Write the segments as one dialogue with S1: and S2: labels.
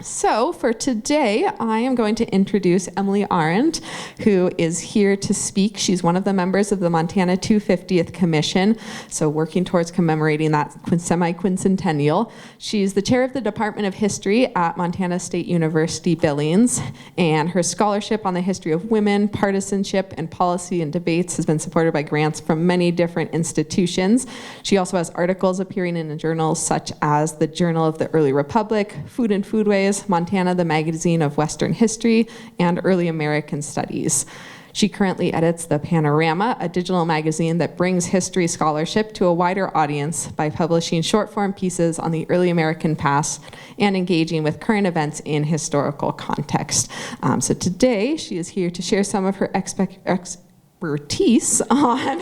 S1: So for today, I am going to introduce Emily Arendt, who is here to speak. She's one of the members of the Montana 250th Commission, so working towards commemorating that semi-quincentennial. She's the chair of the Department of History at Montana State University Billings, and her scholarship on the history of women, partisanship, and policy and debates has been supported by grants from many different institutions. She also has articles appearing in journals such as the Journal of the Early Republic, Food and Foodways, Montana, the Magazine of Western History, and Early American Studies. She currently edits the Panorama, a digital magazine that brings history scholarship to a wider audience by publishing short-form pieces on the early American past and engaging with current events in historical context. So today, she is here to share some of her expertise on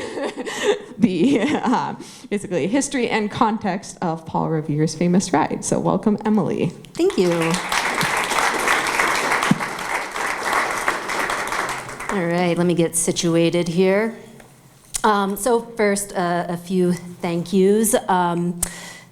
S1: the basically history and context of Paul Revere's famous ride. So welcome, Emily.
S2: Thank you. All right, let me get situated here. So first, a few thank yous.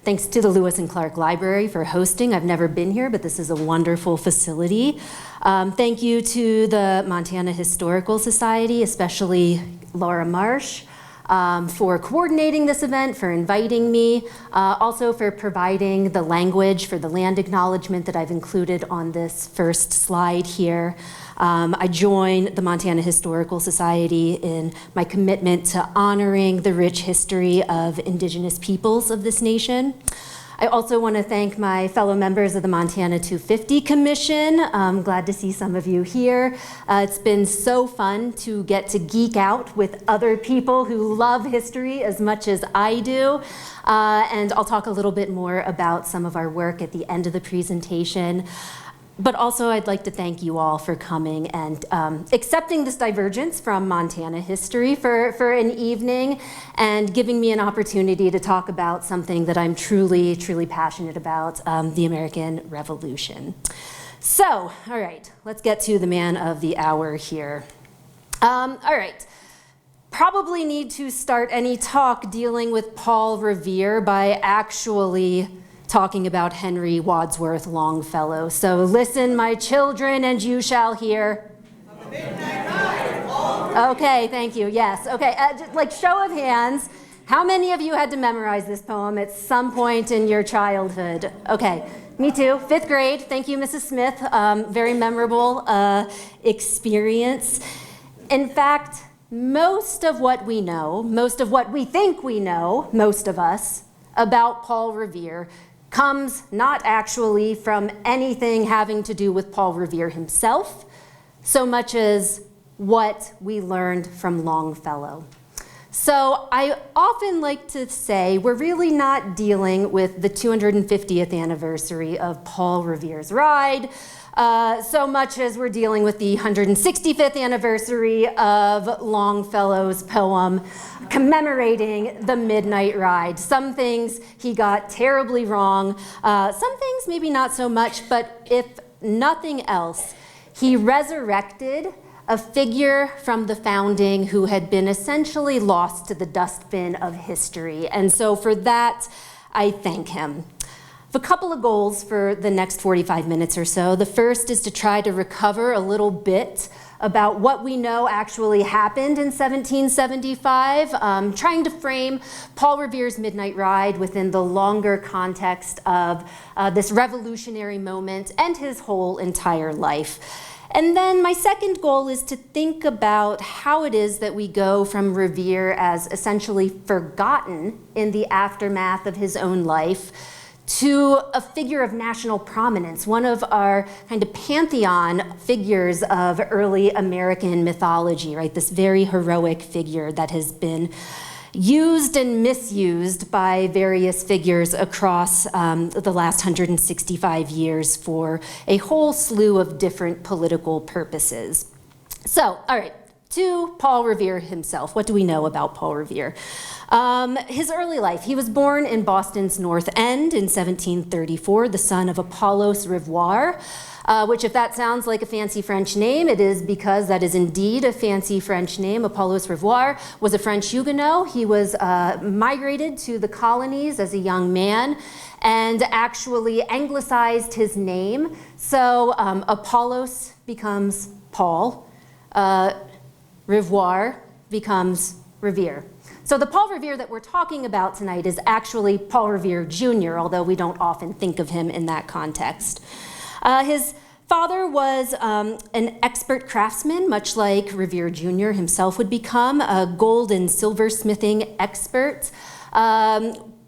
S2: Thanks to the Lewis and Clark Library for hosting. I've never been here, but this is a wonderful facility. Thank you to the Montana Historical Society, especially Laura Marsh, for coordinating this event, for inviting me, also for providing the language for the land acknowledgement that I've included on this first slide here. I join the Montana Historical Society in my commitment to honoring the rich history of Indigenous peoples of this nation. I also want to thank my fellow members of the Montana 250 Commission. I'm glad to see some of you here. It's been so fun to get to geek out with other people who love history as much as I do. And I'll talk a little bit more about some of our work at the end of the presentation. But also, I'd like to thank you all for coming and accepting this divergence from Montana history for an evening and giving me an opportunity to talk about something that I'm truly, truly passionate about, the American Revolution. So, all right, let's get to the man of the hour here. All right. Probably need to start any talk dealing with Paul Revere by actually talking about Henry Wadsworth Longfellow. So listen, my children, and you shall hear. Okay, thank you, yes. Okay, like show of hands, how many of you had to memorize this poem at some point in your childhood? Okay, me too, 5th grade. Thank you, Mrs. Smith. Very memorable experience. In fact, most of what we know, most of what we think we know, most of us, about Paul Revere comes not actually from anything having to do with Paul Revere himself, so much as what we learned from Longfellow. So I often like to say we're really not dealing with the 250th anniversary of Paul Revere's ride, so much as we're dealing with the 165th anniversary of Longfellow's poem commemorating the Midnight Ride. Some things he got terribly wrong, some things maybe not so much, but if nothing else, he resurrected a figure from the founding who had been essentially lost to the dustbin of history. And so for that, I thank him. A couple of goals for the next 45 minutes or so. The first is to try to recover a little bit about what we know actually happened in 1775, trying to frame Paul Revere's Midnight Ride within the longer context of this revolutionary moment and his whole entire life. And then my second goal is to think about how it is that we go from Revere as essentially forgotten in the aftermath of his own life to a figure of national prominence, one of our kind of pantheon figures of early American mythology, right? This very heroic figure that has been used and misused by various figures across the last 165 years for a whole slew of different political purposes. So, all right, to Paul Revere himself. What do we know about Paul Revere? His early life. He was born in Boston's North End in 1734, the son of Apollos Revere, which, if that sounds like a fancy French name, it is because that is indeed a fancy French name. Apollos Revere was a French Huguenot. He was migrated to the colonies as a young man and actually anglicized his name. So Apollos becomes Paul. Revere becomes Revere. So the Paul Revere that we're talking about tonight is actually Paul Revere Jr., although we don't often think of him in that context. His father was an expert craftsman, much like Revere Jr. himself would become, a gold and silversmithing expert.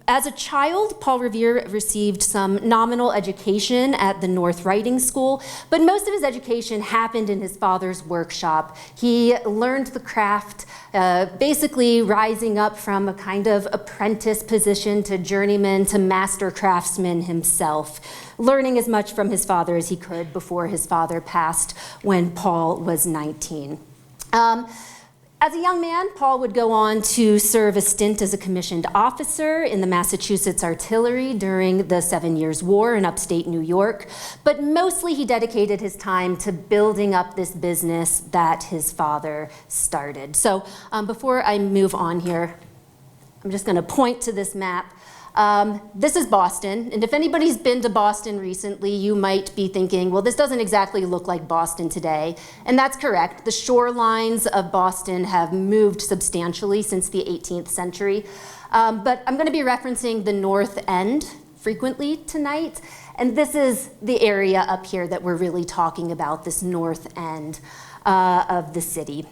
S2: As a child, Paul Revere received some nominal education at the North Riding School, but most of his education happened in his father's workshop. He learned the craft, basically rising up from a kind of apprentice position to journeyman to master craftsman himself, learning as much from his father as he could before his father passed when Paul was 19. As a young man, Paul would go on to serve a stint as a commissioned officer in the Massachusetts Artillery during the 7 Years' War in upstate New York, but mostly he dedicated his time to building up this business that his father started. So before I move on here, I'm just going to point to this map. This is Boston, and if anybody's been to Boston recently, you might be thinking, well, this doesn't exactly look like Boston today, and that's correct. The shorelines of Boston have moved substantially since the 18th century, but I'm going to be referencing the North End frequently tonight, and this is the area up here that we're really talking about, this North End of the city.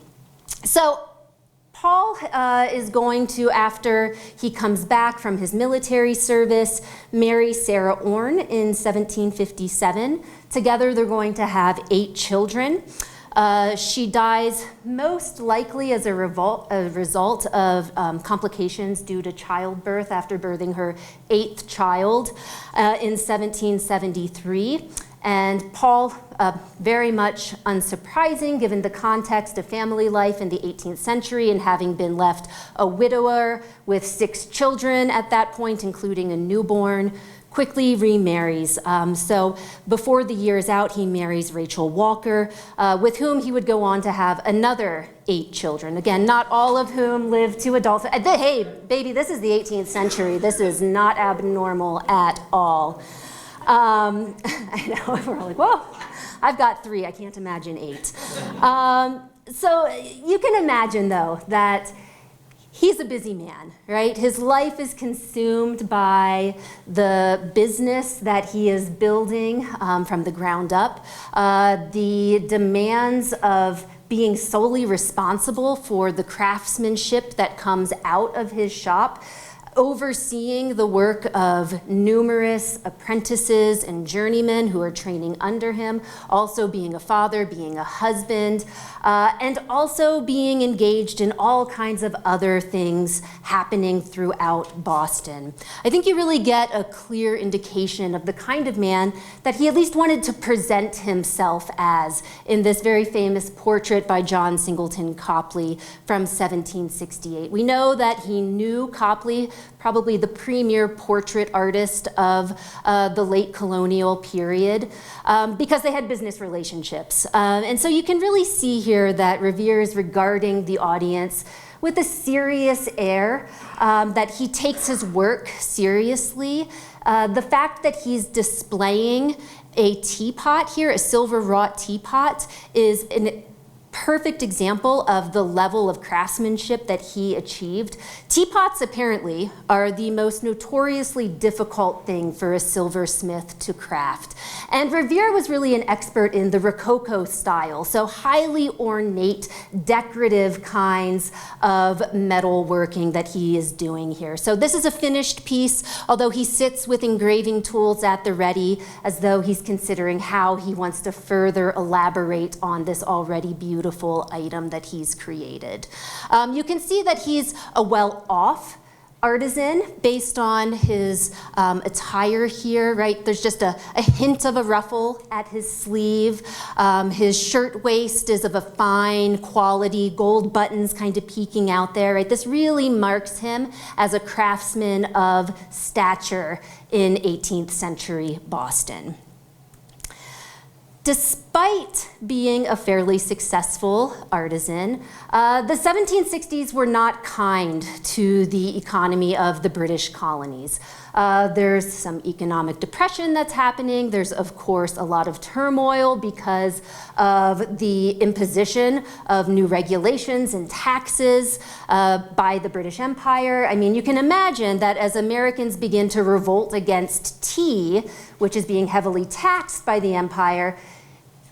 S2: So Paul is going to, after he comes back from his military service, marry Sarah Orne in 1757. Together they're going to have 8 children. She dies most likely as a result of complications due to childbirth after birthing her 8th child in 1773. And Paul, very much unsurprising given the context of family life in the 18th century and having been left a widower with 6 children at that point, including a newborn, quickly remarries. So before the year is out, he marries Rachel Walker, with whom he would go on to have another 8 children. Again, not all of whom lived to adulthood. Hey, baby, this is the 18th century. This is not abnormal at all. I know, we're all like, whoa, I've got 3, I can't imagine 8. So you can imagine, though, that he's a busy man, right? His life is consumed by the business that he is building from the ground up, the demands of being solely responsible for the craftsmanship that comes out of his shop, overseeing the work of numerous apprentices and journeymen who are training under him, also being a father, being a husband, and also being engaged in all kinds of other things happening throughout Boston. I think you really get a clear indication of the kind of man that he at least wanted to present himself as in this very famous portrait by John Singleton Copley from 1768. We know that he knew Copley, probably the premier portrait artist of the late colonial period, because they had business relationships. And so you can really see here that Revere is regarding the audience with a serious air, that he takes his work seriously. The fact that he's displaying a teapot here, a silver wrought teapot, is an perfect example of the level of craftsmanship that he achieved. Teapots apparently are the most notoriously difficult thing for a silversmith to craft. And Revere was really an expert in the Rococo style, so highly ornate, decorative kinds of metalworking that he is doing here. So this is a finished piece, although he sits with engraving tools at the ready as though he's considering how he wants to further elaborate on this already beautiful item that he's created. You can see that he's a well-off artisan based on his attire here, right? There's just a hint of a ruffle at his sleeve. His shirt waist is of a fine quality, gold buttons kind of peeking out there, right? This really marks him as a craftsman of stature in 18th century Boston. Despite being a fairly successful artisan, the 1760s were not kind to the economy of the British colonies. There's some economic depression that's happening. There's, of course, a lot of turmoil because of the imposition of new regulations and taxes by the British Empire. I mean, you can imagine that as Americans begin to revolt against tea, which is being heavily taxed by the empire,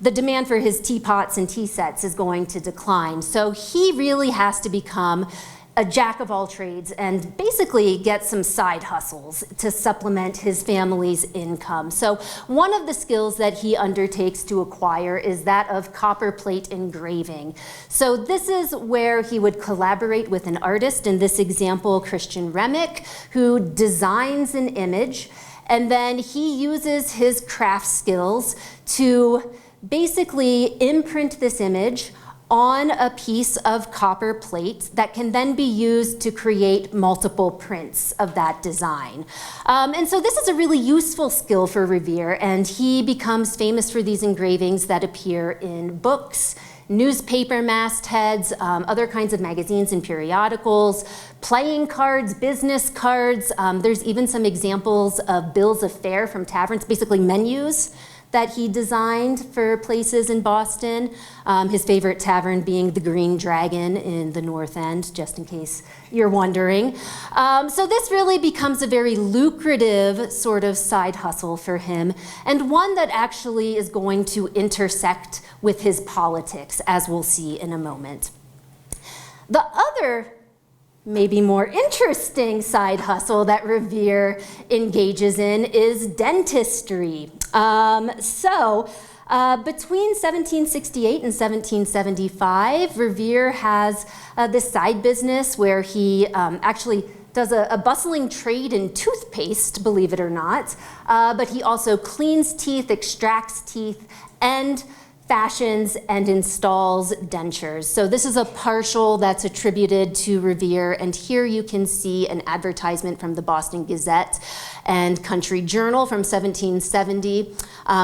S2: the demand for his teapots and tea sets is going to decline. So he really has to become a jack of all trades and basically get some side hustles to supplement his family's income. So one of the skills that he undertakes to acquire is that of copperplate engraving. So this is where he would collaborate with an artist, in this example, Christian Remick, who designs an image, and then he uses his craft skills to basically imprint this image on a piece of copper plate that can then be used to create multiple prints of that design. And so this is a really useful skill for Revere, and he becomes famous for these engravings that appear in books, newspaper mastheads, other kinds of magazines and periodicals, playing cards, business cards. There's even some examples of bills of fare from taverns, basically menus that he designed for places in Boston, his favorite tavern being the Green Dragon in the North End, just in case you're wondering. So this really becomes a very lucrative sort of side hustle for him, and one that actually is going to intersect with his politics, as we'll see in a moment. The other maybe more interesting side hustle that Revere engages in is dentistry. Between 1768 and 1775, Revere has this side business where he actually does a bustling trade in toothpaste, believe it or not, but he also cleans teeth, extracts teeth, and fashions and installs dentures. So this is a partial that's attributed to Revere, and here you can see an advertisement from the Boston Gazette and Country Journal from 1770,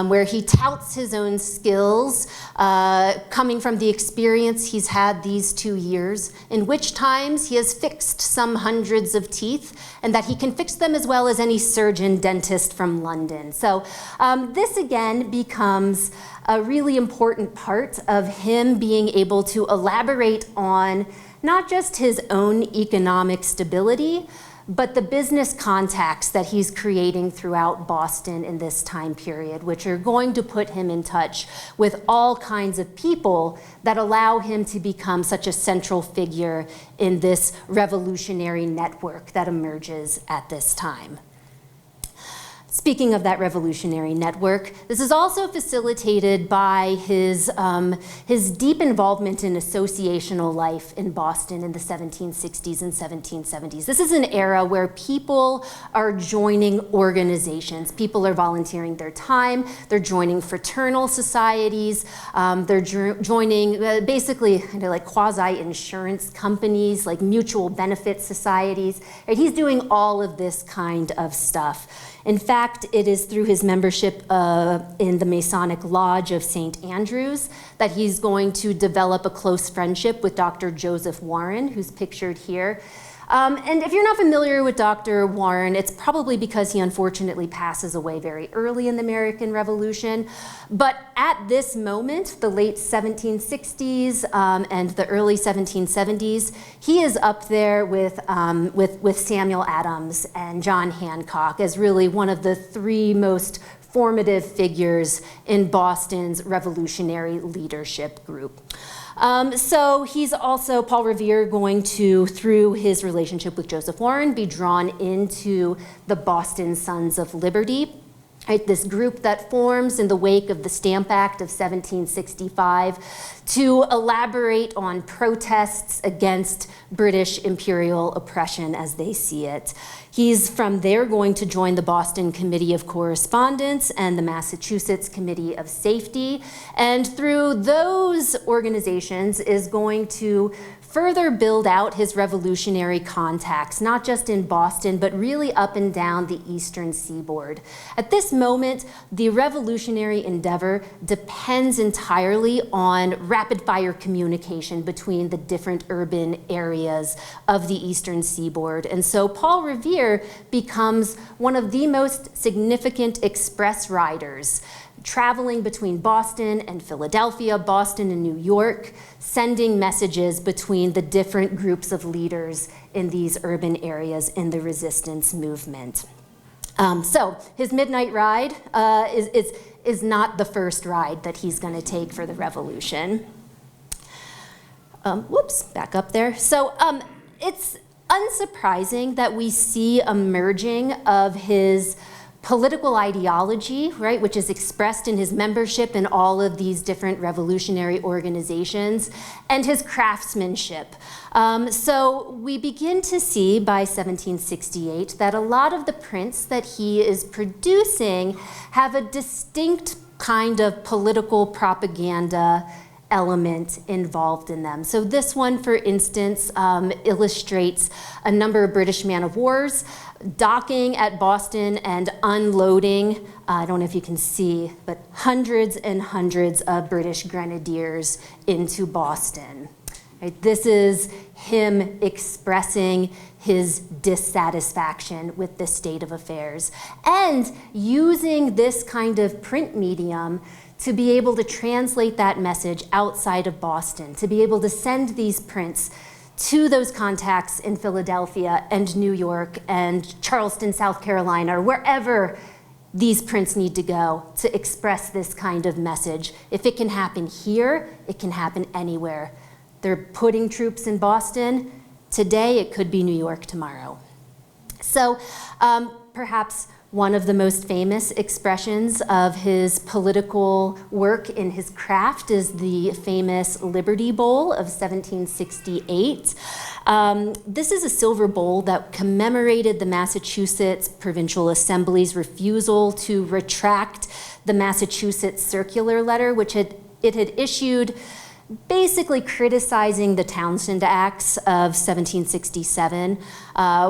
S2: where he touts his own skills, coming from the experience he's had these 2 years, in which times he has fixed some hundreds of teeth, and that he can fix them as well as any surgeon dentist from London. So this again becomes a really important part of him being able to elaborate on not just his own economic stability, but the business contacts that he's creating throughout Boston in this time period, which are going to put him in touch with all kinds of people that allow him to become such a central figure in this revolutionary network that emerges at this time. Speaking of that revolutionary network, this is also facilitated by his deep involvement in associational life in Boston in the 1760s and 1770s. This is an era where people are joining organizations. People are volunteering their time. They're joining fraternal societies. They're joining basically kind of like quasi-insurance companies, like mutual benefit societies. Right? He's doing all of this kind of stuff. In fact, it is through his membership in the Masonic Lodge of St. Andrews that he's going to develop a close friendship with Dr. Joseph Warren, who's pictured here. And if you're not familiar with Dr. Warren, it's probably because he unfortunately passes away very early in the American Revolution. But at this moment, the late 1760s and the early 1770s, he is up there with Samuel Adams and John Hancock as really one of the three most formative figures in Boston's revolutionary leadership group. So he's also, Paul Revere, going to, through his relationship with Joseph Warren, be drawn into the Boston Sons of Liberty. right, this group that forms in the wake of the Stamp Act of 1765 to elaborate on protests against British imperial oppression as they see it. He's from there going to join the Boston Committee of Correspondence and the Massachusetts Committee of Safety, and through those organizations is going to further build out his revolutionary contacts, not just in Boston, but really up and down the eastern seaboard. At this moment, the revolutionary endeavor depends entirely on rapid-fire communication between the different urban areas of the eastern seaboard. And so Paul Revere becomes one of the most significant express riders, traveling between Boston and Philadelphia, Boston and New York, sending messages between the different groups of leaders in these urban areas in the resistance movement. So his midnight ride is not the first ride that he's going to take for the revolution. Whoops, back up there. So it's unsurprising that we see a merging of his political ideology, right, which is expressed in his membership in all of these different revolutionary organizations, and his craftsmanship. So we begin to see by 1768 that a lot of the prints that he is producing have a distinct kind of political propaganda element involved in them. So this one, for instance, illustrates a number of British man-of-wars docking at Boston and unloading, I don't know if you can see, but hundreds and hundreds of British grenadiers into Boston. Right? This is him expressing his dissatisfaction with the state of affairs and using this kind of print medium to be able to translate that message outside of Boston, to be able to send these prints to those contacts in Philadelphia and New York and Charleston, South Carolina, or wherever these prints need to go to express this kind of message. If it can happen here, it can happen anywhere. They're putting troops in Boston. Today, it could be New York tomorrow. So perhaps one of the most famous expressions of his political work in his craft is the famous Liberty Bowl of 1768. This is a silver bowl that commemorated the Massachusetts Provincial Assembly's refusal to retract the Massachusetts Circular Letter, which it had issued basically criticizing the Townshend Acts of 1767,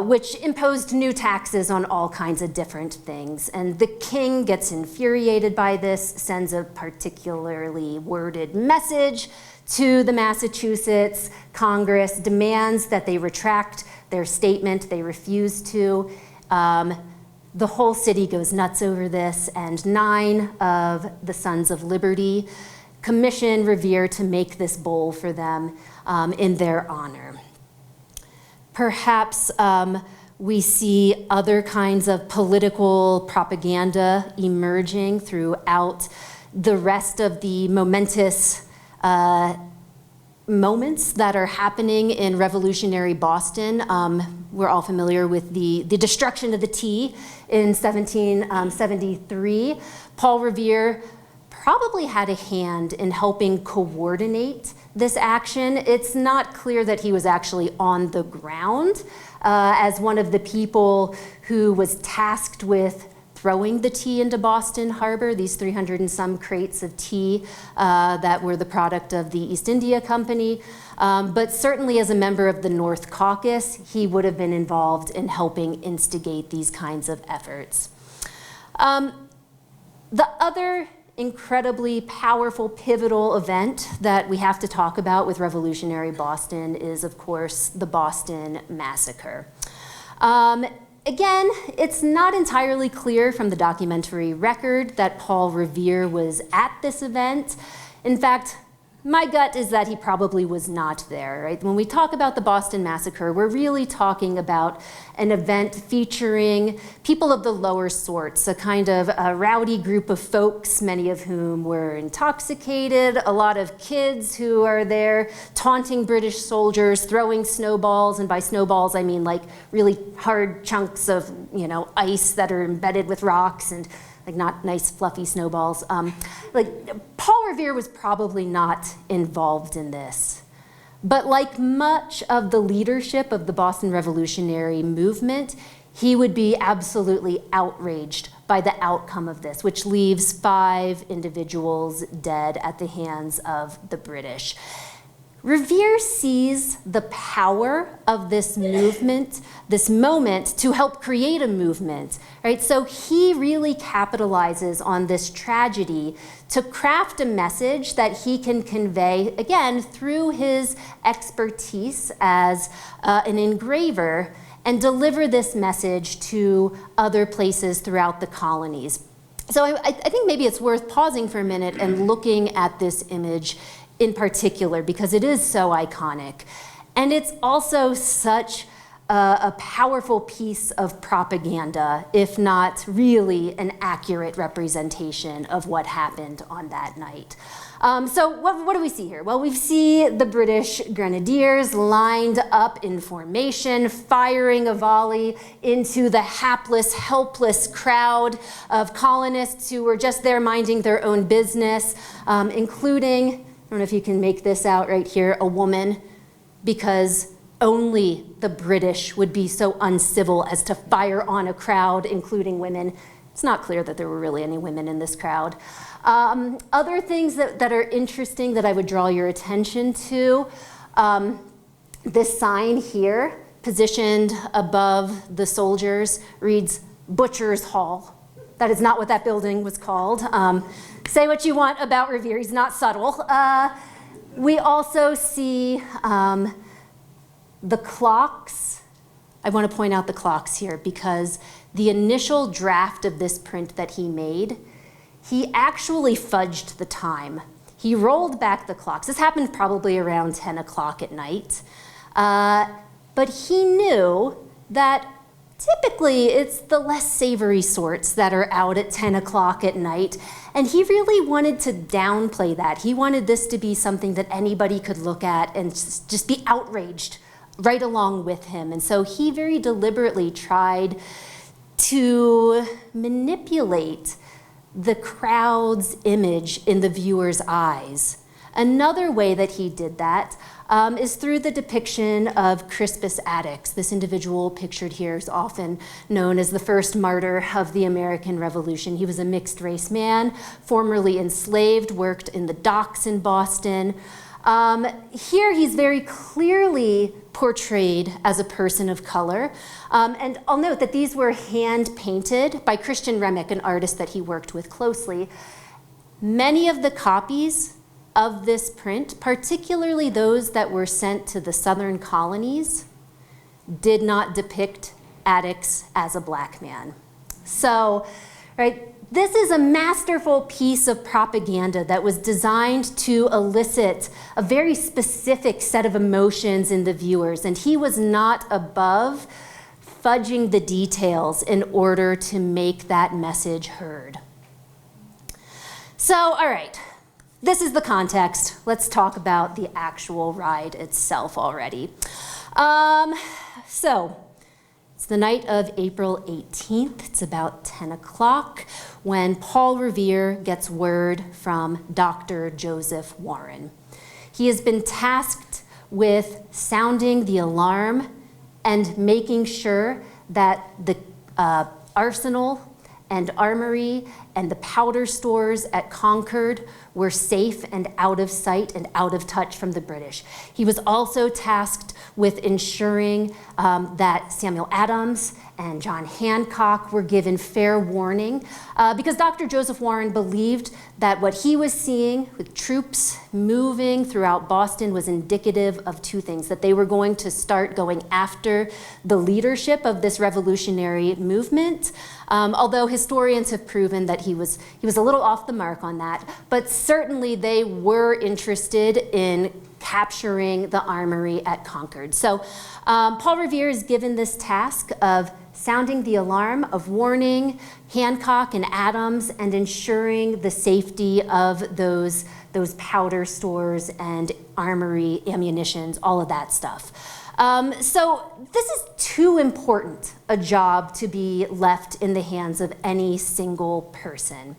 S2: which imposed new taxes on all kinds of different things. And the king gets infuriated by this, sends a particularly worded message to the Massachusetts Congress, demands that they retract their statement. They refuse to. The whole city goes nuts over this, and 9 of the Sons of Liberty commission Revere to make this bowl for them in their honor. Perhaps we see other kinds of political propaganda emerging throughout the rest of the momentous moments that are happening in revolutionary Boston. We're all familiar with the destruction of the tea in 1773. Paul Revere probably had a hand in helping coordinate this action. It's not clear that he was actually on the ground as one of the people who was tasked with throwing the tea into Boston Harbor, these 300 and some crates of tea that were the product of the East India Company. But certainly as a member of the North Caucus, he would have been involved in helping instigate these kinds of efforts. The other incredibly powerful, pivotal event that we have to talk about with revolutionary Boston is, of course, the Boston Massacre. Again, it's not entirely clear from the documentary record that Paul Revere was at this event. In fact, my gut is that he probably was not there, right? When we talk about the Boston Massacre, we're really talking about an event featuring people of the lower sorts, a kind of a rowdy group of folks, many of whom were intoxicated, a lot of kids who are there taunting British soldiers, throwing snowballs, and by snowballs I mean like really hard chunks of, ice that are embedded with rocks and like not nice fluffy snowballs. Paul Revere was probably not involved in this. But like much of the leadership of the Boston Revolutionary movement, he would be absolutely outraged by the outcome of this, which leaves 5 individuals dead at the hands of the British. Revere sees the power of this movement, this moment, to help create a movement, right? So he really capitalizes on this tragedy to craft a message that he can convey, again, through his expertise as an engraver, and deliver this message to other places throughout the colonies. So I think maybe it's worth pausing for a minute and looking at this image in particular, because it is so iconic. And it's also such a powerful piece of propaganda, if not really an accurate representation of what happened on that night. So what do we see here? Well, we see the British grenadiers lined up in formation, firing a volley into the hapless, helpless crowd of colonists who were just there minding their own business, including, I don't know if you can make this out right here, a woman, because only the British would be so uncivil as to fire on a crowd, including women. It's not clear that there were really any women in this crowd. Other things that are interesting that I would draw your attention to, this sign here, positioned above the soldiers, reads Butcher's Hall. That is not what that building was called. Say what you want about Revere, he's not subtle. We also see the clocks. I want to point out the clocks here because the initial draft of this print that he made, he actually fudged the time. He rolled back the clocks. This happened probably around 10 o'clock at night. But he knew that typically it's the less savory sorts that are out at 10 o'clock at night. And he really wanted to downplay that. He wanted this to be something that anybody could look at and just be outraged right along with him. And so he very deliberately tried to manipulate the crowd's image in the viewer's eyes. Another way that he did that is through the depiction of Crispus Attucks. This individual pictured here is often known as the first martyr of the American Revolution. He was a mixed-race man, formerly enslaved, worked in the docks in Boston. Here he's very clearly portrayed as a person of color. And I'll note that these were hand-painted by Christian Remick, an artist that he worked with closely. Many of the copies of this print, particularly those that were sent to the southern colonies, did not depict Attucks as a black man. So, right, this is a masterful piece of propaganda that was designed to elicit a very specific set of emotions in the viewers, and he was not above fudging the details in order to make that message heard. So, all right. This is the context. Let's talk about the actual ride itself already. So, it's the night of April 18th. It's about 10 o'clock when Paul Revere gets word from Dr. Joseph Warren. He has been tasked with sounding the alarm and making sure that the arsenal and armory and the powder stores at Concord were safe and out of sight and out of touch from the British. He was also tasked with ensuring that Samuel Adams and John Hancock were given fair warning because Dr. Joseph Warren believed that what he was seeing with troops moving throughout Boston was indicative of two things, that they were going to start going after the leadership of this revolutionary movement, although historians have proven that he was a little off the mark on that. But certainly they were interested in capturing the armory at Concord. So Paul Revere is given this task of sounding the alarm, of warning Hancock and Adams, and ensuring the safety of those powder stores and armory, ammunitions, all of that stuff. So this is too important a job to be left in the hands of any single person.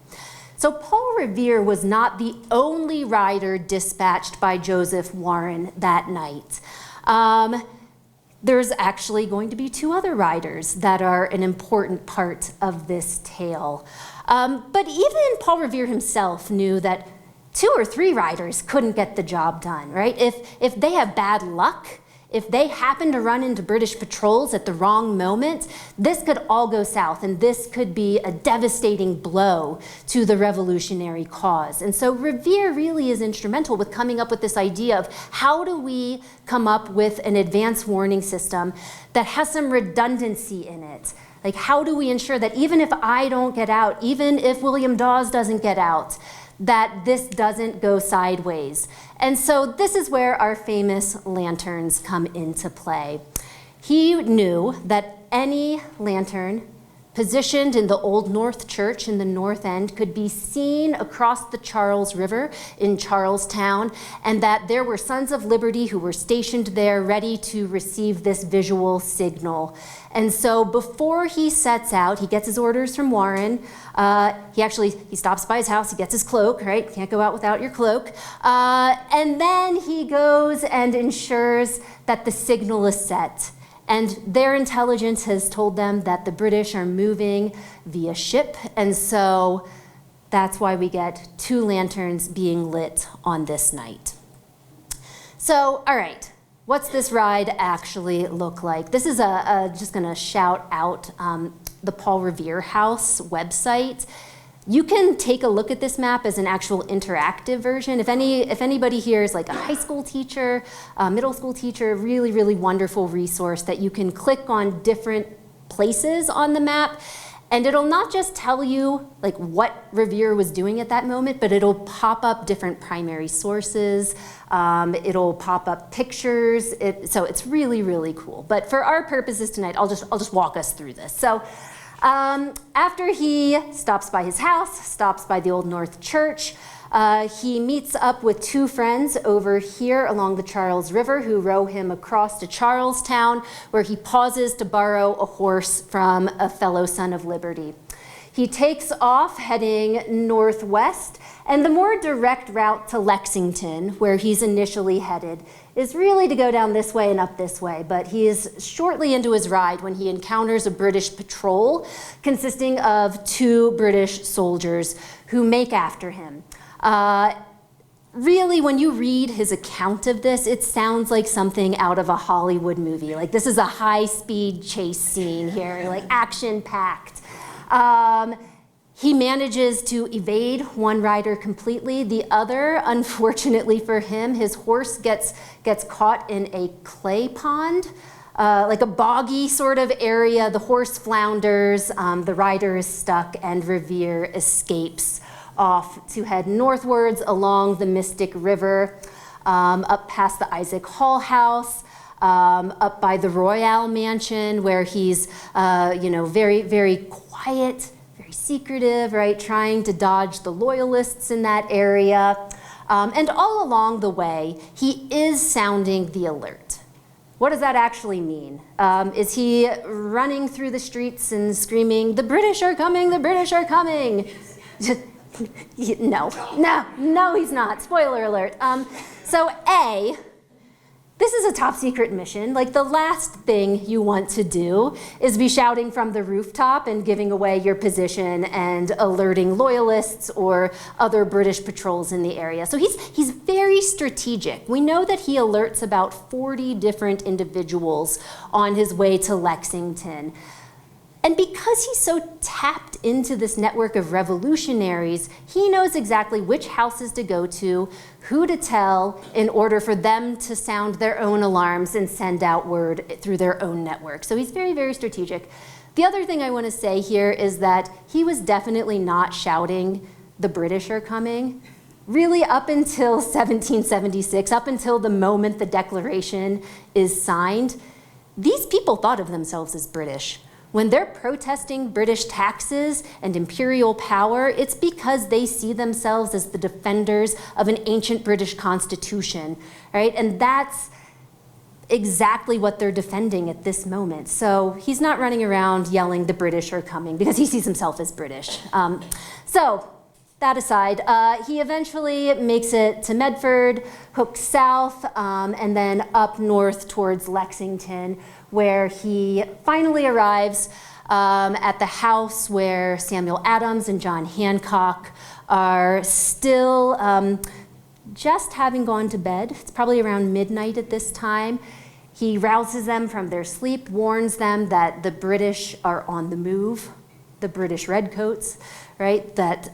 S2: So Paul Revere was not the only rider dispatched by Joseph Warren that night. There's actually going to be 2 other riders that are an important part of this tale. But even Paul Revere himself knew that 2 or 3 riders couldn't get the job done, right? If they have bad luck, if they happen to run into British patrols at the wrong moment, this could all go south, and this could be a devastating blow to the revolutionary cause. And so Revere really is instrumental with coming up with this idea of how do we come up with an advance warning system that has some redundancy in it? Like, how do we ensure that even if I don't get out, even if William Dawes doesn't get out, that this doesn't go sideways? And so this is where our famous lanterns come into play. He knew that any lantern positioned in the Old North Church in the north end could be seen across the Charles River in Charlestown, and that there were Sons of Liberty who were stationed there ready to receive this visual signal. And so before he sets out, he gets his orders from Warren. He stops by his house, he gets his cloak, right? Can't go out without your cloak. And then he goes and ensures that the signal is set. And their intelligence has told them that the British are moving via ship, and so that's why we get 2 lanterns being lit on this night. So, all right, what's this ride actually look like? This is just gonna shout out the Paul Revere House website. You can take a look at this map as an actual interactive version. If anybody here is like a high school teacher, a middle school teacher, really, really wonderful resource that you can click on different places on the map, and it'll not just tell you like what Revere was doing at that moment, but it'll pop up different primary sources. It'll pop up pictures. So it's really, really cool. But for our purposes tonight, I'll just walk us through this. So. After he stops by his house, stops by the Old North Church, he meets up with 2 friends over here along the Charles River who row him across to Charlestown, where he pauses to borrow a horse from a fellow Son of Liberty. He takes off heading northwest, and the more direct route to Lexington, where he's initially headed, is really to go down this way and up this way, but he is shortly into his ride when he encounters a British patrol consisting of 2 British soldiers who make after him. Really, when you read his account of this, it sounds like something out of a Hollywood movie. Like, this is a high-speed chase scene here, like action-packed. He manages to evade one rider completely. The other, unfortunately for him, his horse gets caught in a clay pond, like a boggy sort of area. The horse flounders, the rider is stuck, and Revere escapes off to head northwards along the Mystic River, up past the Isaac Hall House, up by the Royale Mansion, where he's, very, very quiet, very secretive, right, trying to dodge the loyalists in that area. And all along the way, he is sounding the alert. What does that actually mean? Is he running through the streets and screaming, "The British are coming, the British are coming"? No, he's not. Spoiler alert. So A, this is a top secret mission. Like, the last thing you want to do is be shouting from the rooftop and giving away your position and alerting loyalists or other British patrols in the area. So he's very strategic. We know that he alerts about 40 different individuals on his way to Lexington. And because he's so tapped into this network of revolutionaries, he knows exactly which houses to go to, who to tell, in order for them to sound their own alarms and send out word through their own network. So he's very, very strategic. The other thing I want to say here is that he was definitely not shouting, "The British are coming." Really, up until 1776, up until the moment the Declaration is signed, these people thought of themselves as British. When they're protesting British taxes and imperial power, it's because they see themselves as the defenders of an ancient British constitution, right? And that's exactly what they're defending at this moment. So he's not running around yelling, "The British are coming," because he sees himself as British. So that aside, he eventually makes it to Medford, hooks south, and then up north towards Lexington, where he finally arrives at the house where Samuel Adams and John Hancock are still just having gone to bed. It's probably around midnight at this time. He rouses them from their sleep, warns them that the British are on the move, the British redcoats, right? That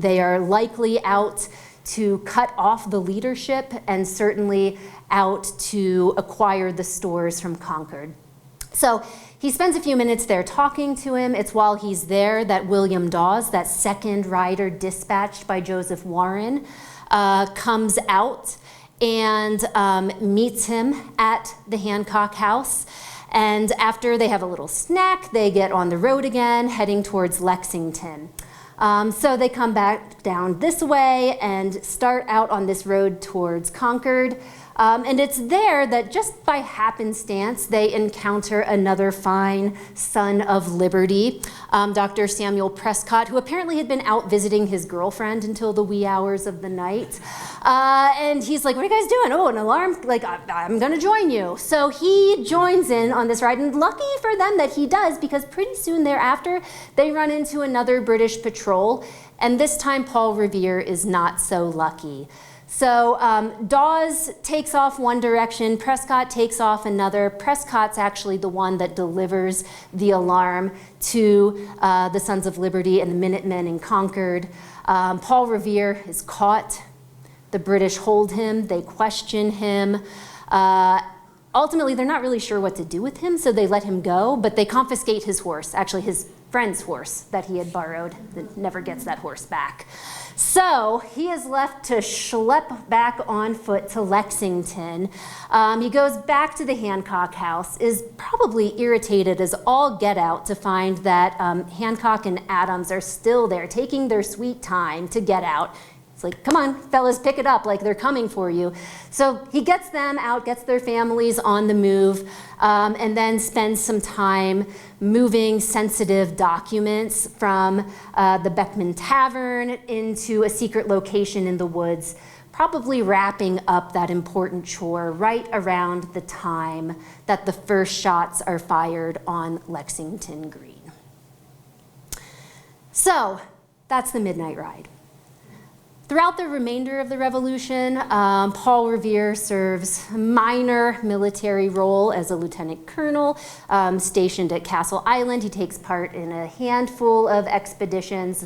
S2: they are likely out to cut off the leadership and certainly out to acquire the stores from Concord. So he spends a few minutes there talking to him. It's while he's there that William Dawes, that second rider dispatched by Joseph Warren, comes out and meets him at the Hancock house. And after they have a little snack, they get on the road again, heading towards Lexington. So they come back down this way and start out on this road towards Concord. And it's there that just by happenstance, they encounter another fine son of liberty, Dr. Samuel Prescott, who apparently had been out visiting his girlfriend until the wee hours of the night. And he's like, "What are you guys doing?" "Oh, an alarm, like, I'm gonna join you." So he joins in on this ride, and lucky for them that he does, because pretty soon thereafter, they run into another British patrol, and this time Paul Revere is not so lucky. So Dawes takes off one direction, Prescott takes off another. Prescott's actually the one that delivers the alarm to the Sons of Liberty and the Minutemen in Concord. Paul Revere is caught. The British hold him, they question him. Ultimately, they're not really sure what to do with him, so they let him go, but they confiscate his horse, actually his friend's horse that he had borrowed, that never gets that horse back. So he is left to schlep back on foot to Lexington. He goes back to the Hancock house, is probably irritated as all get out to find that Hancock and Adams are still there, taking their sweet time to get out. It's like, "Come on, fellas, pick it up, like they're coming for you." So he gets them out, gets their families on the move, and then spends some time moving sensitive documents from the Beckman Tavern into a secret location in the woods, probably wrapping up that important chore right around the time that the first shots are fired on Lexington Green. So that's the midnight ride. Throughout the remainder of the Revolution, Paul Revere serves a minor military role as a lieutenant colonel stationed at Castle Island. He takes part in a handful of expeditions.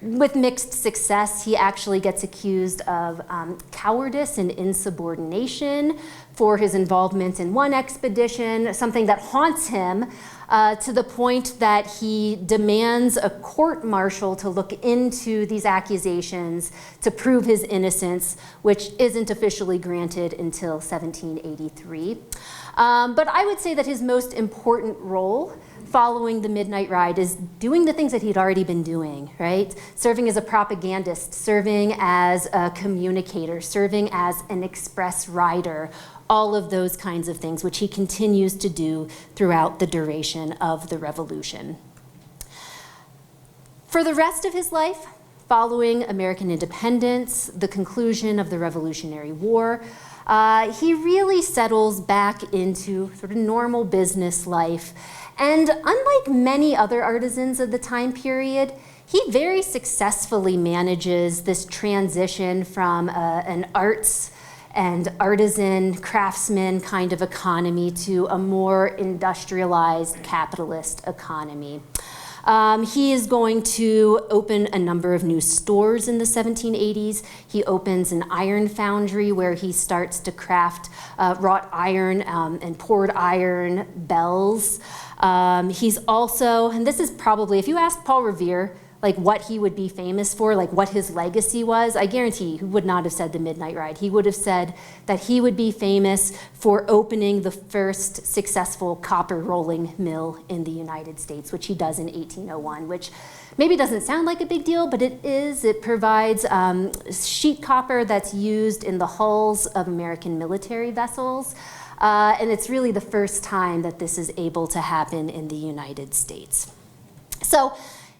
S2: With mixed success, he actually gets accused of cowardice and insubordination for his involvement in one expedition, something that haunts him to the point that he demands a court-martial to look into these accusations to prove his innocence, which isn't officially granted until 1783. But I would say that his most important role following the midnight ride is doing the things that he'd already been doing, right? Serving as a propagandist, serving as a communicator, serving as an express rider, all of those kinds of things, which he continues to do throughout the duration of the Revolution. For the rest of his life, following American independence, the conclusion of the Revolutionary War, he really settles back into sort of normal business life. And unlike many other artisans of the time period, he very successfully manages this transition from an arts and artisan craftsman kind of economy to a more industrialized capitalist economy. He is going to open a number of new stores in the 1780s. He opens an iron foundry where he starts to craft wrought iron and poured iron bells. He's also, and this is probably, if you asked Paul Revere, like what he would be famous for, like what his legacy was, I guarantee he would not have said the Midnight Ride. He would have said that he would be famous for opening the first successful copper rolling mill in the United States, which he does in 1801, which maybe doesn't sound like a big deal, but it is. It provides sheet copper that's used in the hulls of American military vessels. And it's really the first time that this is able to happen in the United States. So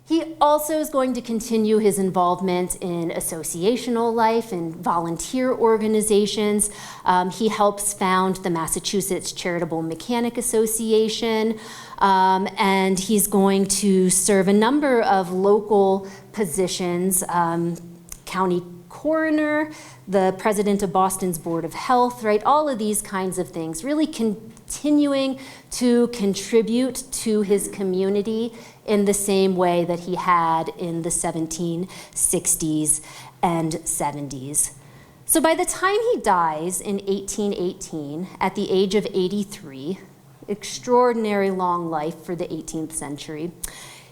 S2: he also is going to continue his involvement in associational life and volunteer organizations. He helps found the Massachusetts Charitable Mechanic Association, and he's going to serve a number of local positions, county coroner, the president of Boston's Board of Health, right? All of these kinds of things, really continuing to contribute to his community in the same way that he had in the 1760s and 70s. So by the time he dies in 1818, at the age of 83, extraordinary long life for the 18th century,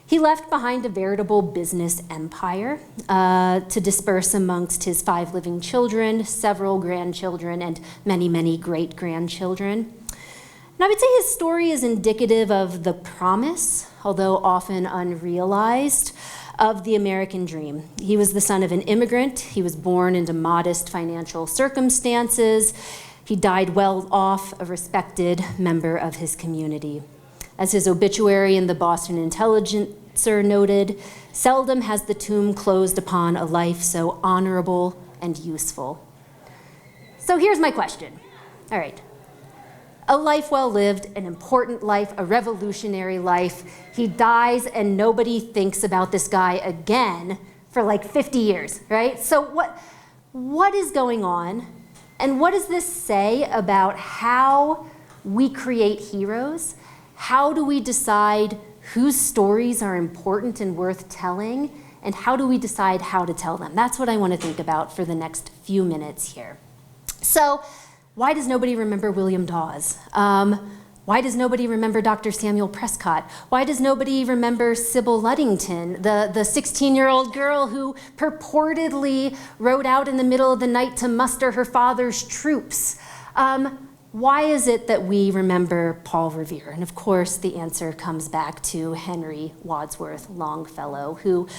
S2: he left behind a veritable business empire to disperse amongst his 5 living children, several grandchildren, and many, many great-grandchildren. And I would say his story is indicative of the promise, although often unrealized, of the American dream. He was the son of an immigrant. He was born into modest financial circumstances. He died well off, a respected member of his community. As his obituary in the Boston Intelligencer noted, seldom has the tomb closed upon a life so honorable and useful. So here's my question. All right. A life well lived, an important life, a revolutionary life. He dies and nobody thinks about this guy again for like 50 years, right? So what is going on? And what does this say about how we create heroes? How do we decide whose stories are important and worth telling? And how do we decide how to tell them? That's what I want to think about for the next few minutes here. So, why does nobody remember William Dawes? Why does nobody remember Dr. Samuel Prescott? Why does nobody remember Sybil Luddington, the 16-year-old girl who purportedly rode out in the middle of the night to muster her father's troops? Why is it that we remember Paul Revere? And of course, the answer comes back to Henry Wadsworth Longfellow, who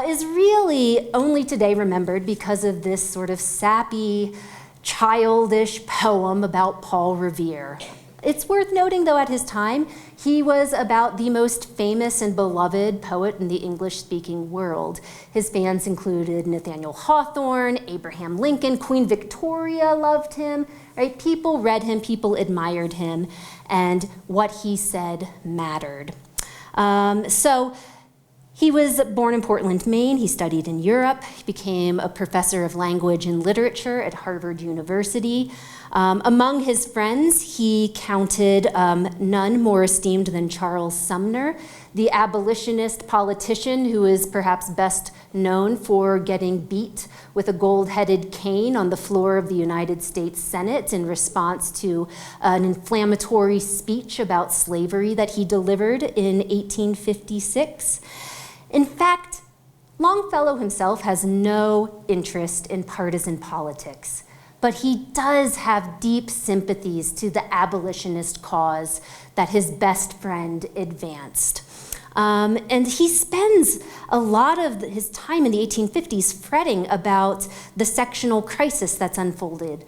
S2: is really only today remembered because of this sort of sappy, childish poem about Paul Revere. It's worth noting, though, at his time, he was about the most famous and beloved poet in the English-speaking world. His fans included Nathaniel Hawthorne, Abraham Lincoln, Queen Victoria loved him, right? People read him, people admired him, and what he said mattered. He was born in Portland, Maine. He studied in Europe. He became a professor of language and literature at Harvard University. Among his friends, he counted none more esteemed than Charles Sumner, the abolitionist politician who is perhaps best known for getting beat with a gold-headed cane on the floor of the United States Senate in response to an inflammatory speech about slavery that he delivered in 1856. In fact, Longfellow himself has no interest in partisan politics, but he does have deep sympathies to the abolitionist cause that his best friend advanced. And he spends a lot of his time in the 1850s fretting about the sectional crisis that's unfolding,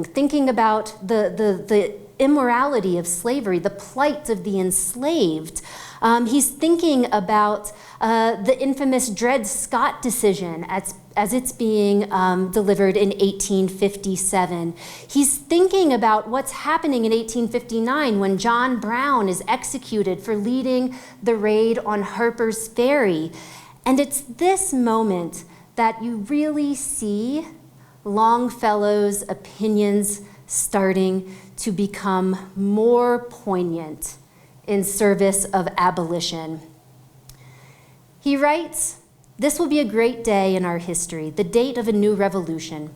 S2: thinking about the immorality of slavery, the plight of the enslaved. He's thinking about the infamous Dred Scott decision as it's being delivered in 1857. He's thinking about what's happening in 1859 when John Brown is executed for leading the raid on Harper's Ferry. And it's this moment that you really see Longfellow's opinions starting to become more poignant in service of abolition. He writes, "This will be a great day in our history, the date of a new revolution,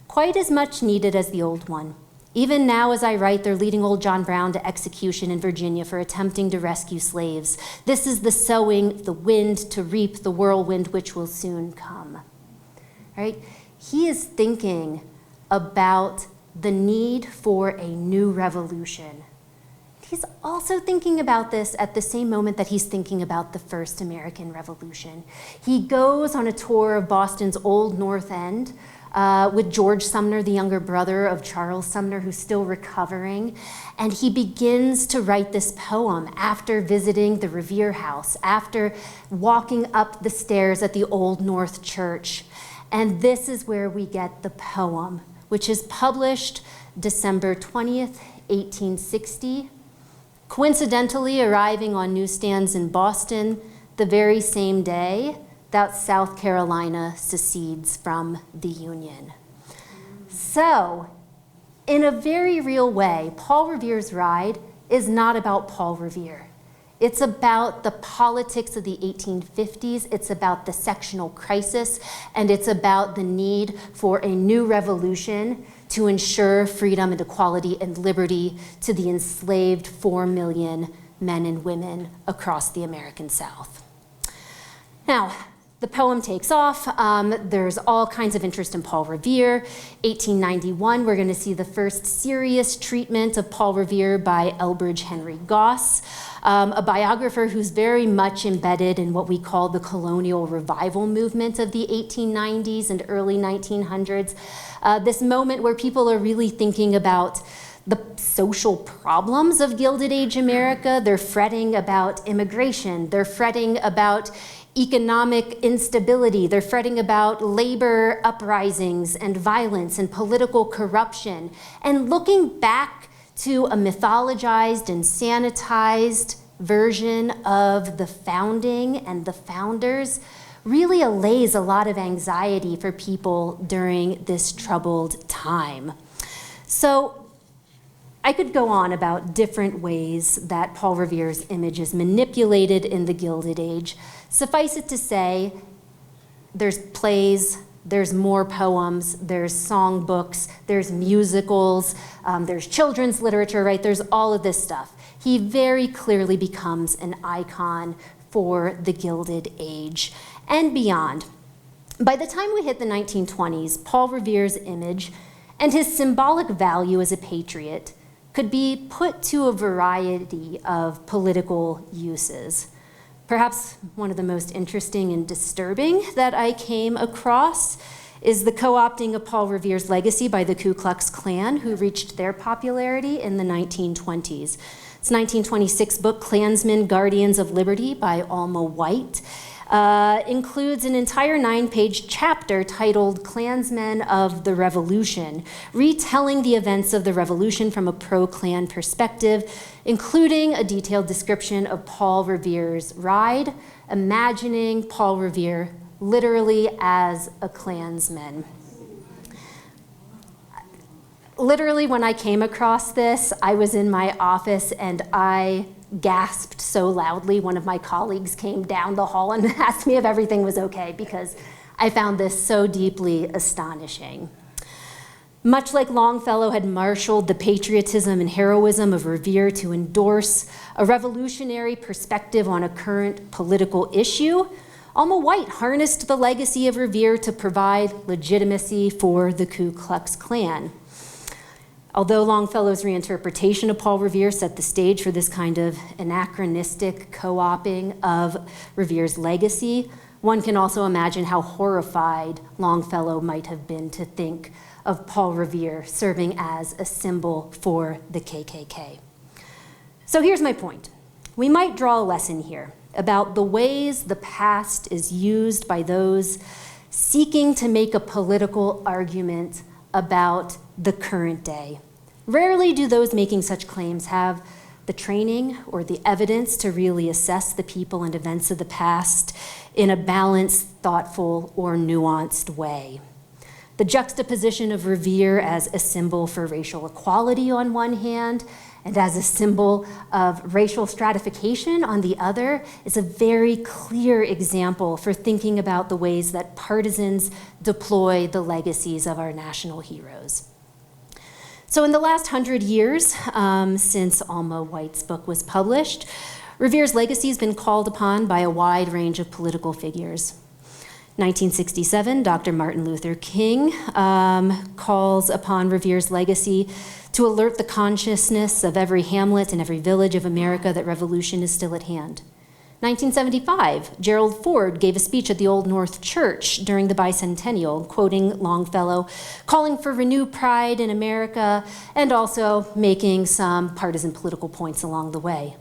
S2: quite as much needed as the old one. Even now, as I write, they're leading old John Brown to execution in Virginia for attempting to rescue slaves. This is the sowing, the wind to reap the whirlwind which will soon come. Right? He is thinking about the need for a new revolution. He's also thinking about this at the same moment that he's thinking about the first American Revolution. He goes on a tour of Boston's Old North End with George Sumner, the younger brother of Charles Sumner, who's still recovering. And he begins to write this poem after visiting the Revere house, after walking up the stairs at the Old North Church. And this is where we get the poem, which is published December 20th, 1860. Coincidentally arriving on newsstands in Boston the very same day that South Carolina secedes from the Union. So, in a very real way, Paul Revere's Ride is not about Paul Revere. It's about the politics of the 1850s, it's about the sectional crisis, and it's about the need for a new revolution to ensure freedom and equality and liberty to the enslaved 4 million men and women across the American South. Now, the poem takes off. There's all kinds of interest in Paul Revere. 1891, we're going to see the first serious treatment of Paul Revere by Elbridge Henry Goss, a biographer who's very much embedded in what we call the colonial revival movement of the 1890s and early 1900s. This moment where people are really thinking about the social problems of Gilded Age America. They're fretting about immigration. They're fretting about economic instability. They're fretting about labor uprisings and violence and political corruption. And looking back to a mythologized and sanitized version of the founding and the founders really allays a lot of anxiety for people during this troubled time. So I could go on about different ways that Paul Revere's image is manipulated in the Gilded Age. Suffice it to say, there's plays, there's more poems, there's songbooks, there's musicals, there's children's literature, right? There's all of this stuff. He very clearly becomes an icon for the Gilded Age and beyond. By the time we hit the 1920s, Paul Revere's image and his symbolic value as a patriot could be put to a variety of political uses. Perhaps one of the most interesting and disturbing that I came across is the co-opting of Paul Revere's legacy by the Ku Klux Klan, who reached their popularity in the 1920s. Its 1926 book, Klansmen, Guardians of Liberty by Alma White, includes an entire 9-page chapter titled Klansmen of the Revolution, retelling the events of the revolution from a pro-Klan perspective, including a detailed description of Paul Revere's ride, imagining Paul Revere literally as a Klansman. Literally, when I came across this, I was in my office and I gasped so loudly. One of my colleagues came down the hall and asked me if everything was okay because I found this so deeply astonishing. Much like Longfellow had marshaled the patriotism and heroism of Revere to endorse a revolutionary perspective on a current political issue, Alma White harnessed the legacy of Revere to provide legitimacy for the Ku Klux Klan. Although Longfellow's reinterpretation of Paul Revere set the stage for this kind of anachronistic co-opting of Revere's legacy, one can also imagine how horrified Longfellow might have been to think of Paul Revere serving as a symbol for the KKK. So here's my point. We might draw a lesson here about the ways the past is used by those seeking to make a political argument about the current day. Rarely do those making such claims have the training or the evidence to really assess the people and events of the past in a balanced, thoughtful, or nuanced way. The juxtaposition of Revere as a symbol for racial equality on one hand and as a symbol of racial stratification on the other is a very clear example for thinking about the ways that partisans deploy the legacies of our national heroes. So in the last 100 years, since Alma White's book was published, Revere's legacy has been called upon by a wide range of political figures. 1967, Dr. Martin Luther King calls upon Revere's legacy to alert the consciousness of every hamlet and every village of America that revolution is still at hand. 1975, Gerald Ford gave a speech at the Old North Church during the bicentennial, quoting Longfellow, calling for renewed pride in America and also making some partisan political points along the way.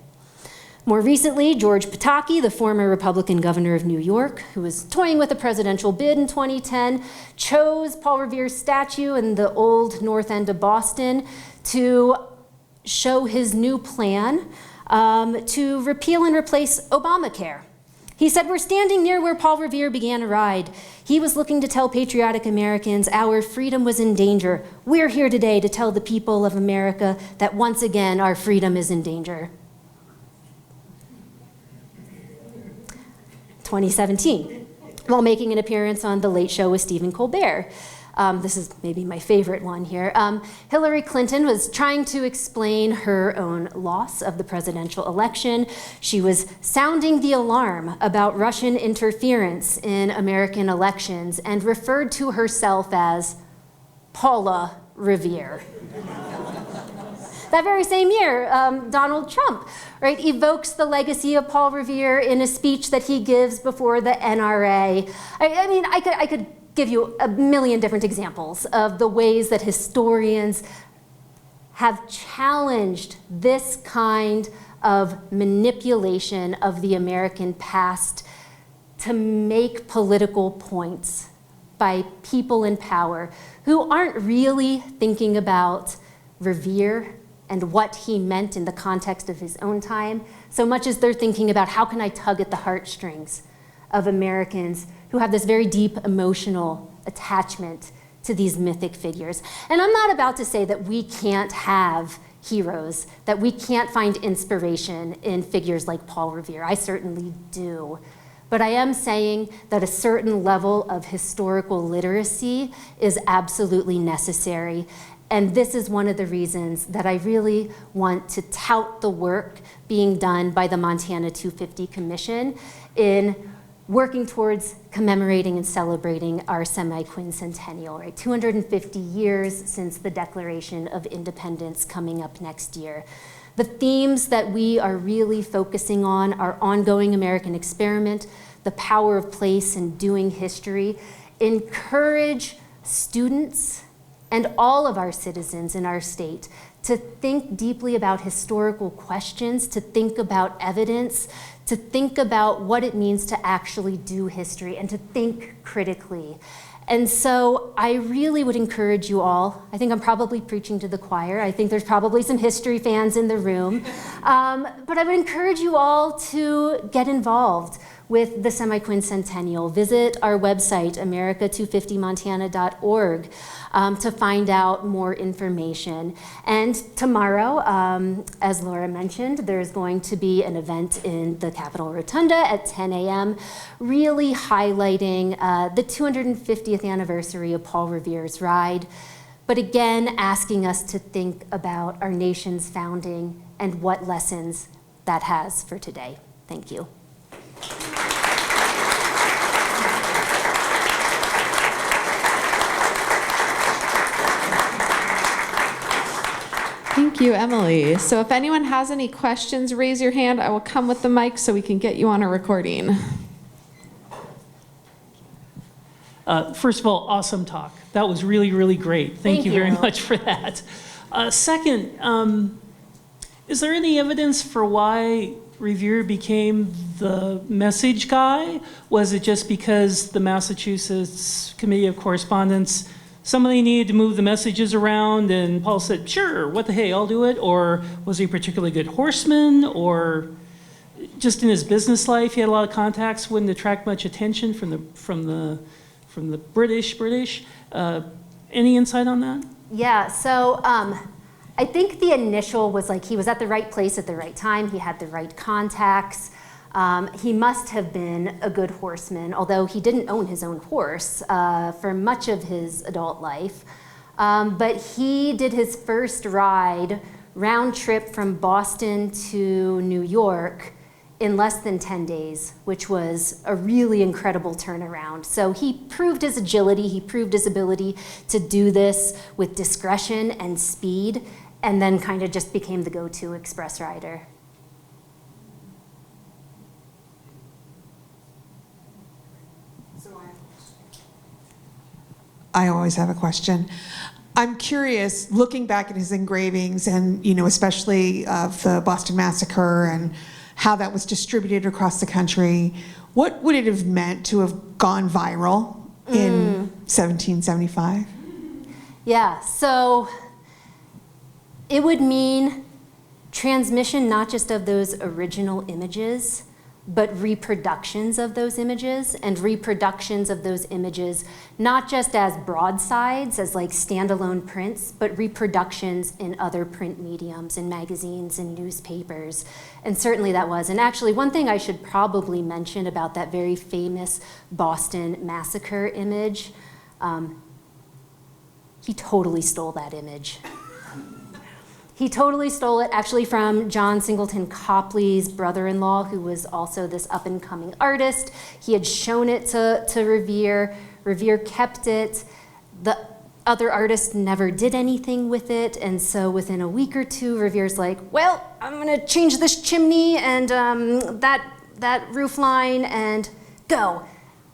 S2: More recently, George Pataki, the former Republican governor of New York, who was toying with a presidential bid in 2010, chose Paul Revere's statue in the Old North End of Boston to show his new plan to repeal and replace Obamacare. He said, "We're standing near where Paul Revere began a ride. He was looking to tell patriotic Americans our freedom was in danger. We're here today to tell the people of America that once again our freedom is in danger." 2017, while making an appearance on The Late Show with Stephen Colbert. This is maybe my favorite one here. Hillary Clinton was trying to explain her own loss of the presidential election. She was sounding the alarm about Russian interference in American elections and referred to herself as Paula Revere. That very same year, Donald Trump, right, evokes the legacy of Paul Revere in a speech that he gives before the NRA. I mean, I could give you a million different examples of the ways that historians have challenged this kind of manipulation of the American past to make political points by people in power who aren't really thinking about Revere and what he meant in the context of his own time, so much as they're thinking about how can I tug at the heartstrings of Americans who have this very deep emotional attachment to these mythic figures. And I'm not about to say that we can't have heroes, that we can't find inspiration in figures like Paul Revere. I certainly do. But I am saying that a certain level of historical literacy is absolutely necessary. And this is one of the reasons that I really want to tout the work being done by the Montana 250 Commission in working towards commemorating and celebrating our semi-quincentennial, right? 250 years since the Declaration of Independence coming up next year. The themes that we are really focusing on are ongoing American experiment, the power of place in doing history, encourage students and all of our citizens in our state to think deeply about historical questions, to think about evidence, to think about what it means to actually do history and to think critically. And so I really would encourage you all, I think I'm probably preaching to the choir, I think there's probably some history fans in the room, but I would encourage you all to get involved with the semi-quincentennial. Visit our website, america250montana.org, to find out more information. And tomorrow, as Laura mentioned, there's going to be an event in the Capitol Rotunda at 10 a.m., really highlighting the 250th anniversary of Paul Revere's ride, but again, asking us to think about our nation's founding and what lessons that has for today. Thank you.
S1: Thank you, Emily. So if anyone has any questions, raise your hand. I will come with the mic so we can get you on a recording.
S3: First of all, awesome talk. That was really, really great. Thank you very much for that. Second, is there any evidence for why Revere became the message guy? Was it just because the Massachusetts Committee of Correspondence, somebody needed to move the messages around and Paul said, sure, what the hey, I'll do it? Or was he a particularly good horseman? Or just in his business life, he had a lot of contacts, wouldn't attract much attention from the British? Any insight on that?
S2: Yeah, so I think the initial was like he was at the right place at the right time. He had the right contacts. He must have been a good horseman, although he didn't own his own horse for much of his adult life. But he did his first ride round trip from Boston to New York in less than 10 days, which was a really incredible turnaround. So he proved his agility, he proved his ability to do this with discretion and speed, and then kind of just became the go-to express rider.
S4: I always have a question. I'm curious, looking back at his engravings and, especially of the Boston Massacre and how that was distributed across the country, what would it have meant to have gone viral in 1775?
S2: Yeah, so it would mean transmission not just of those original images, but reproductions of those images, and reproductions of those images not just as broadsides, as like standalone prints, but reproductions in other print mediums, in magazines and newspapers. And certainly that was. And actually, one thing I should probably mention about that very famous Boston Massacre image, he totally stole that image. He totally stole it actually from John Singleton Copley's brother-in-law, who was also this up-and-coming artist. He had shown it to Revere. Revere kept it. The other artist never did anything with it, and so within a week or two, Revere's like, well, I'm gonna change this chimney and that roof line and go.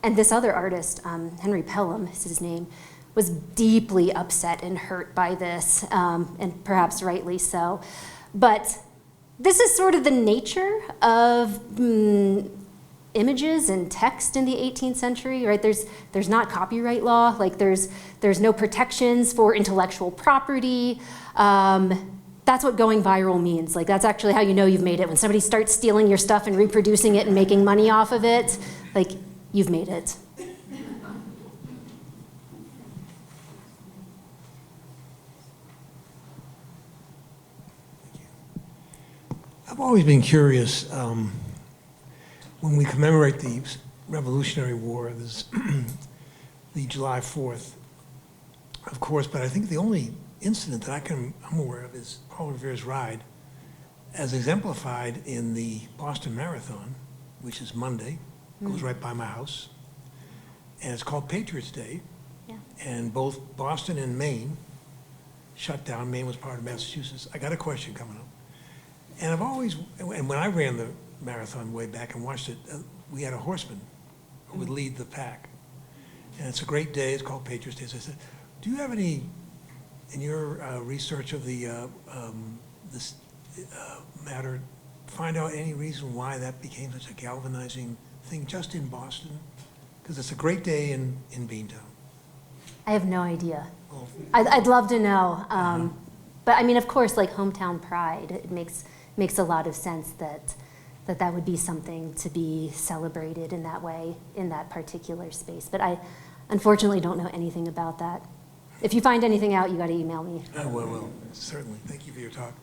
S2: And this other artist, Henry Pelham is his name, was deeply upset and hurt by this, and perhaps rightly so. But this is sort of the nature of images and text in the 18th century, right? There's not copyright law, like there's no protections for intellectual property. That's what going viral means. Like that's actually how you know you've made it. When somebody starts stealing your stuff and reproducing it and making money off of it, like you've made it.
S5: I've always been curious, when we commemorate the Revolutionary War, there's the July 4th, of course, but I think the only incident that I'm aware of is Paul Revere's ride, as exemplified in the Boston Marathon, which is Monday, goes right by my house, and it's called Patriots' Day, and both Boston and Maine shut down. Maine was part of Massachusetts. I got a question coming up. And I've always, and when I ran the marathon way back and watched it, we had a horseman who would lead the pack. And it's a great day, it's called Patriots' Day. So I said, do you have any, in your research of this matter, find out any reason why that became such a galvanizing thing just in Boston? Because it's a great day in Beantown. I
S2: have no idea.
S5: Well,
S2: I'd love to know. But I mean, of course, like hometown pride, it makes a lot of sense that would be something to be celebrated in that way, in that particular space. But I unfortunately don't know anything about that. If you find anything out, you got to email me.
S5: I will, certainly. Thank you for your talk.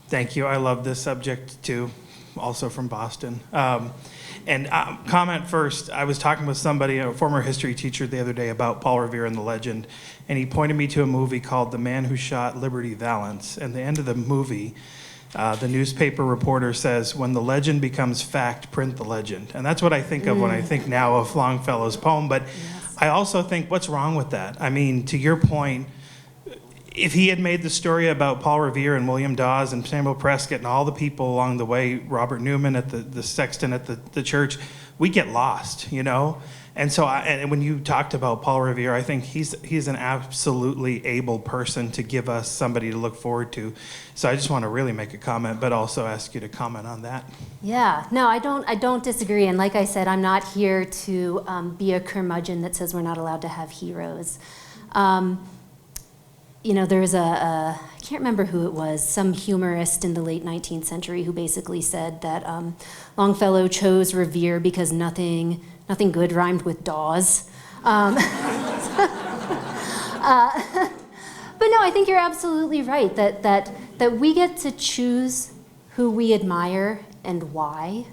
S6: Thank you. I love this subject too, also from Boston. Comment first, I was talking with somebody, a former history teacher the other day about Paul Revere and the legend, and he pointed me to a movie called The Man Who Shot Liberty Valance. And the end of the movie, the newspaper reporter says, when the legend becomes fact, print the legend. And that's what I think of when I think now of Longfellow's poem. But yes. I also think, what's wrong with that? I mean, to your point, if he had made the story about Paul Revere and William Dawes and Samuel Prescott and all the people along the way, Robert Newman at the sexton at the church, we get lost, you know? And so and when you talked about Paul Revere, I think he's an absolutely able person to give us somebody to look forward to. So I just want to really make a comment, but also ask you to comment on that.
S2: Yeah, no, I don't disagree. And like I said, I'm not here to be a curmudgeon that says we're not allowed to have heroes. You know, there's I can't remember who it was, some humorist in the late 19th century who basically said that Longfellow chose Revere because nothing good rhymed with Dawes. But no, I think you're absolutely right that we get to choose who we admire and why.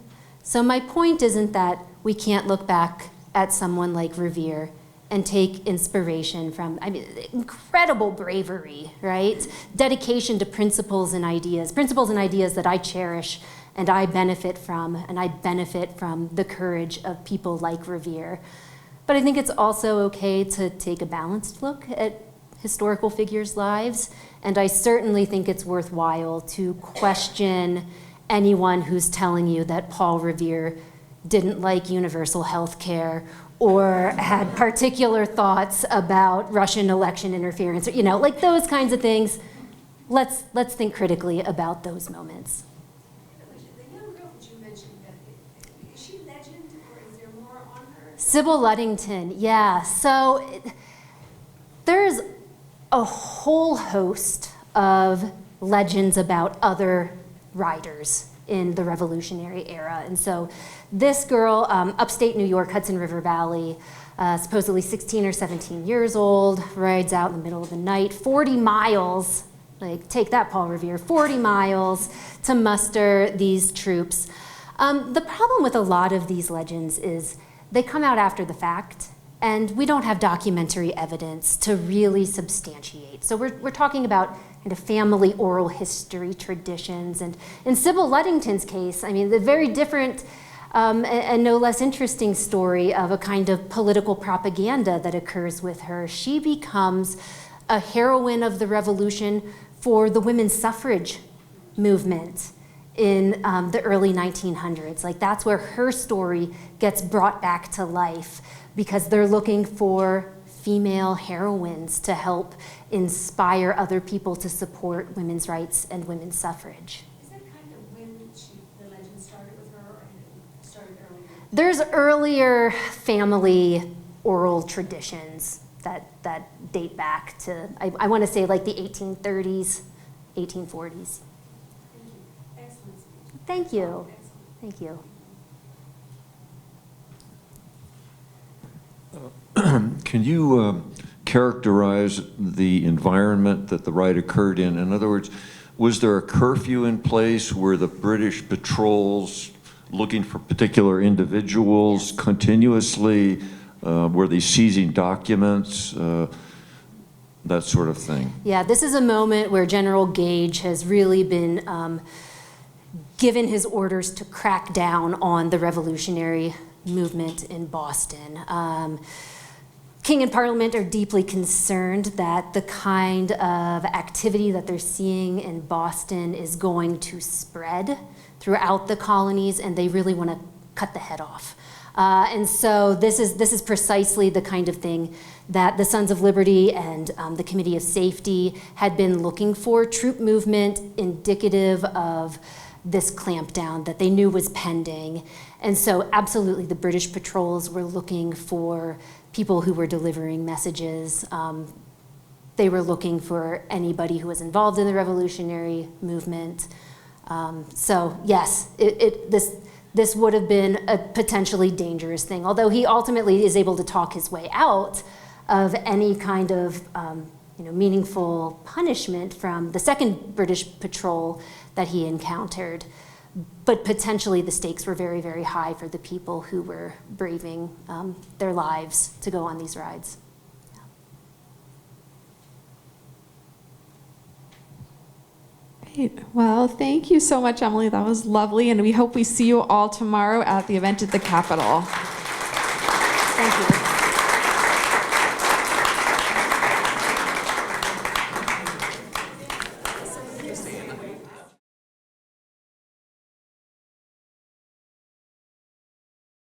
S2: So my point isn't that we can't look back at someone like Revere and take inspiration from, I mean, incredible bravery, right? Dedication to principles and ideas that I cherish and I benefit from, and I benefit from the courage of people like Revere. But I think it's also okay to take a balanced look at historical figures' lives, and I certainly think it's worthwhile to question anyone who's telling you that Paul Revere didn't like universal health care or had particular thoughts about Russian election interference, or, you know, like those kinds of things. Let's think critically about those moments.
S7: The young girl that you mentioned, is she legend or is there more on her?
S2: Sybil Ludington, yeah. So there's a whole host of legends about other riders in the Revolutionary era. And so this girl, upstate New York, Hudson River Valley, supposedly 16 or 17 years old, rides out in the middle of the night, 40 miles, like take that, Paul Revere, 40 miles to muster these troops. The problem with a lot of these legends is they come out after the fact, and we don't have documentary evidence to really substantiate. So we're talking about kind of family oral history traditions. And in Sybil Ludington's case, I mean, the very different and no less interesting story of a kind of political propaganda that occurs with her. She becomes a heroine of the revolution for the women's suffrage movement in the early 1900s. Like, that's where her story gets brought back to life, because they're looking for female heroines to help inspire other people to support women's rights and women's suffrage.
S7: Is that kind of when the legend started with her, or it started earlier?
S2: There's earlier family oral traditions that date back to, I want to say, like the 1830s, 1840s.
S7: Thank you. Excellent speech.
S2: Thank you.
S7: Excellent.
S2: Thank you.
S8: Can you characterize the environment that the riot occurred in? In other words, was there a curfew in place? Were the British patrols looking for particular individuals continuously? Were they seizing documents? That sort of thing.
S2: Yeah, this is a moment where General Gage has really been given his orders to crack down on the revolutionary movement in Boston. King and Parliament are deeply concerned that the kind of activity that they're seeing in Boston is going to spread throughout the colonies, and they really want to cut the head off. And so this is precisely the kind of thing that the Sons of Liberty and the Committee of Safety had been looking for, troop movement indicative of this clampdown that they knew was pending. And so absolutely the British patrols were looking for people who were delivering messages. They were looking for anybody who was involved in the revolutionary movement. So yes, this would have been a potentially dangerous thing, although he ultimately is able to talk his way out of any kind of meaningful punishment from the second British patrol that he encountered. But potentially the stakes were very, very high for the people who were braving their lives to go on these rides.
S1: Great. Well, thank you so much, Emily. That was lovely, and we hope we see you all tomorrow at the event at the Capitol.
S2: Thank you.